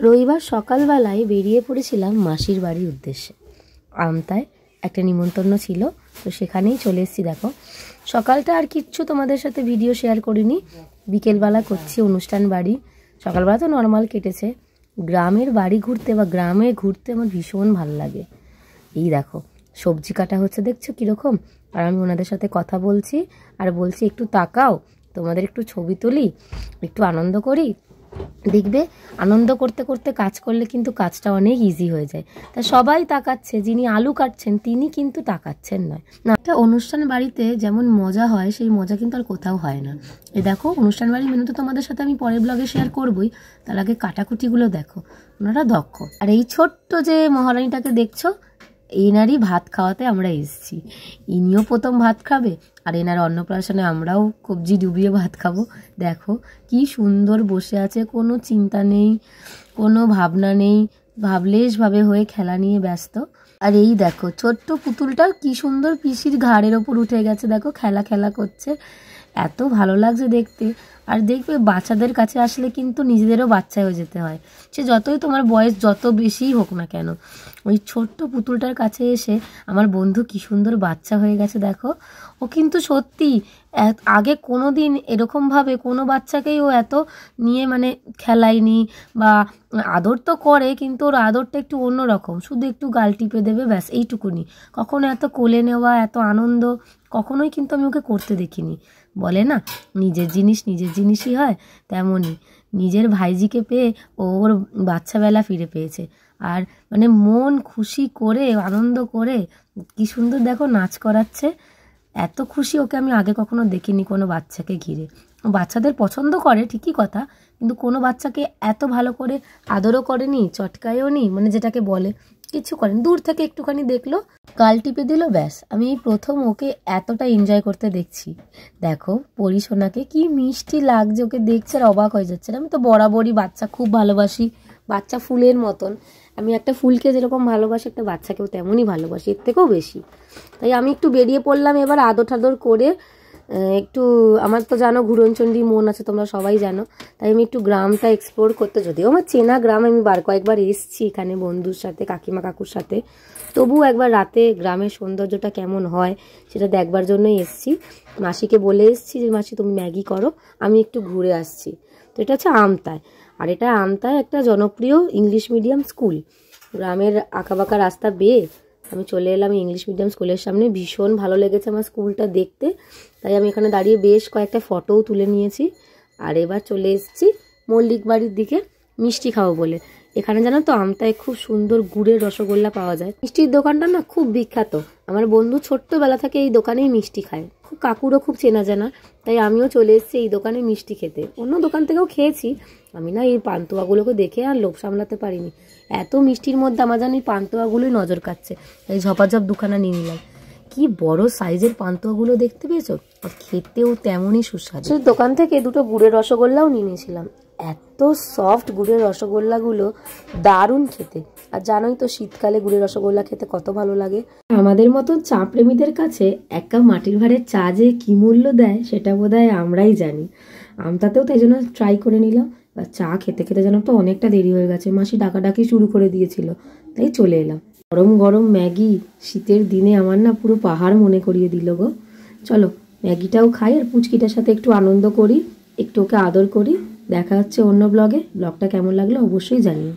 রবিবার সকালবেলায় বেরিয়ে পড়েছিলাম মাসির বাড়ির উদ্দেশ্যে। আমতায় একটা নিমন্ত্রণ ছিল, তো সেখানেই চলে এসেছি। দেখো, সকালটা আর কিচ্ছু তোমাদের সাথে ভিডিও শেয়ার করিনি, বিকেলবেলা করছি অনুষ্ঠান বাড়ি। সকালবেলা তো নর্মাল কেটেছে। গ্রামের বাড়ি ঘুরতে বা গ্রামে ঘুরতে আমার ভীষণ ভালো লাগে। এই দেখো সবজি কাটা হচ্ছে, দেখছো কীরকম, আর আমি ওনাদের সাথে কথা বলছি আর বলছি একটু তাকাও, তোমাদের একটু ছবি তুলি, একটু আনন্দ করি। দেখবে আনন্দ করতে করতে কাজ করলে কিন্তু কাজটা অনেক ইজি হয়ে যায়। তা সবাই তাকাচ্ছে, যিনি আলু কাটছেন তিনি কিন্তু তাকাচ্ছেন নয়। না, একটা অনুষ্ঠান বাড়িতে যেমন মজা হয় সেই মজা কিন্তু আর কোথাও হয় না। এ দেখো অনুষ্ঠান বাড়ির মেনু তো তোমাদের সাথে আমি পরের ব্লগে শেয়ার করবই, তার আগে কাটাকুটিগুলো দেখো, ওনারা দক্ষ। আর এই ছোট্ট যে মহারানীটাকে দেখছো, এনারই ভাত খাওয়াতে আমরা এসেছি। ইনিও প্রথম ভাত খাবে, আর এনার অন্নপ্রাশনে আমরাও কবজি ডুবিয়ে ভাত খাবো। দেখো কি সুন্দর বসে আছে, কোনো চিন্তা নেই, কোনো ভাবনা নেই, ভাবলেশভাবে হয়ে খেলা নিয়ে ব্যস্ত। আর এই দেখো ছোট্ট পুতুলটা কি সুন্দর পিসির ঘাড়ের ওপর উঠে গেছে, দেখো খেলা খেলা করছে, এত ভালো লাগছে দেখতে। আর দেখবে বাচ্চাদের কাছে আসলে কিন্তু নিজেদেরও বাচ্চা হয়ে যেতে হয়, সে যতই তোমার বয়স যত বেশিই হোক না কেন। ওই ছোট্ট পুতুলটার কাছে এসে আমার বন্ধু কি সুন্দর বাচ্চা হয়ে গেছে। দেখো ও কিন্তু সত্যি আগে কোনো দিন এরকমভাবে কোনো বাচ্চাকেই ও এত নিয়ে মানে খেলায়নি, বা আদর তো করে কিন্তু ওর আদরটা একটু অন্যরকম, শুধু একটু গাল টিপে দেবে ব্যাস, এইটুকুনি। কখনো এত কোলে নেওয়া, এত আনন্দ কখনোই কিন্তু আমি ওকে করতে দেখিনি। বলে না নিজের জিনিস নিজের জিনিসই হয়, তেমনই নিজের ভাইজিকে পেয়ে ওর বাচ্চাবেলা ফিরে পেয়েছে। আর মানে মন খুশি করে আনন্দ করে কি সুন্দর দেখো নাচ করাচ্ছে। এত খুশি ওকে আমি আগে কখনো দেখিনি কোনো বাচ্চাকে ঘিরে। বাচ্চাদের পছন্দ করে ঠিকই কথা, কিন্তু কোনো বাচ্চাকে এত ভালো করে আদরও করেনি, চটকায়ও নি, মানে যেটাকে বলে কিছু করেন, দূর থেকে একটুখানি দেখলো, গাল টিপে দিল, ব্যাস। আমি এই প্রথম ওকে এতটা এনজয় করতে দেখছি। দেখো পরিসোনাকে কি মিষ্টি লাগছে, ওকে দেখছে আর অবাক হয়ে যাচ্ছে। আমি তো বরাবরই বাচ্চা খুব ভালোবাসি, বাচ্চা ফুলের মতন। আমি একটা ফুলকে যেরকম ভালোবাসি একটা বাচ্চাকেও তেমনই ভালোবাসি, এর থেকেও বেশি। তাই আমি একটু বেরিয়ে পড়লাম এবার আদর ঠাদর করে। একটু আমার তো জানো ঘুরনচণ্ডী মন আছে, তোমরা সবাই জানো, তাই আমি একটু গ্রামটা এক্সপ্লোর করতে, যদিও আমার চেনা গ্রাম, আমি কয়েকবার এসেছি এখানে বন্ধুর সাথে, কাকিমা কাকুর সাথে, তবুও একবার রাতে গ্রামের সৌন্দর্যটা কেমন হয় সেটা দেখবার জন্যই এসেছি। মাসিকে বলে এসেছি যে মাসি তুমি ম্যাগি করো, আমি একটু ঘুরে আসছি। তো এটা হচ্ছে আমতায়, আর এটা আমতায় একটা জনপ্রিয় ইংলিশ মিডিয়াম স্কুল। গ্রামের আঁকাবাঁকা রাস্তা বেয়ে আমি চলে এলাম ইংলিশ মিডিয়াম স্কুলের সামনে। ভীষণ ভালো লেগেছে আমার স্কুলটা দেখতে, তাই আমি এখানে দাঁড়িয়ে বেশ কয়েকটা ফটোও তুলে নিয়েছি। আর এবার চলে এসেছি মল্লিক বাড়ির দিকে মিষ্টি খাবো বলে। এখানে জানো তো আমতায় খুব সুন্দর গুড়ের রসগোল্লা পাওয়া যায়। মিষ্টির দোকানটা না খুব বিখ্যাত, আমার বন্ধু ছোট্টবেলা থেকে এই দোকানেই মিষ্টি খায়, খুব কাকুরও খুব চেনা জানা, তাই আমিও চলে এসেছি এই দোকানে মিষ্টি খেতে। অন্য দোকান থেকেও খেয়েছি, আমি না এই পান্তুয়াগুলোকে দেখে আর লোভ সামলাতে পারিনি। এত মিষ্টির মধ্যে আমার জানি পান্তুয়াগুলোই নজর কাটছে, তাই ঝপাঝপ দুখানা নিয়ে নিলাম। কি বড় সাইজের পান্তুয়াগুলো দেখতে পেয়েছো, আর খেতেও তেমনই সুস্বাদু। সেই দোকান থেকে দুটো গুড়ের রসগোল্লাও নিয়ে নিয়েছিলাম। এত সফট গুড়ের রসগোল্লাগুলো, দারুণ খেতে। আর জানোই তো শীতকালে গুড়ের রসগোল্লা খেতে কত ভালো লাগে। আমাদের মতন চা প্রেমীদের কাছে এক কাপ মাটির ভাঁড়ের চা যে কি মূল্য দেয় সেটা বোধহয় আমরাই জানি। আমতাতেও তাই জন্য ট্রাই করে নিলাম। আর চা খেতে খেতে যেন তো অনেকটা দেরি হয়ে গেছে, মাসি ডাকাডাকি শুরু করে দিয়েছিল, তাই চলে এলাম। গরম গরম ম্যাগি শীতের দিনে আমার না পুরো পাহাড় মনে করিয়ে দিল গো। চলো ম্যাগিটাও খাই আর পুচকিটার সাথে একটু আনন্দ করি, একটু ওকে আদর করি। দেখা হচ্ছে অন্য ব্লগে। ব্লগটা কেমন লাগলো অবশ্যই জানিও।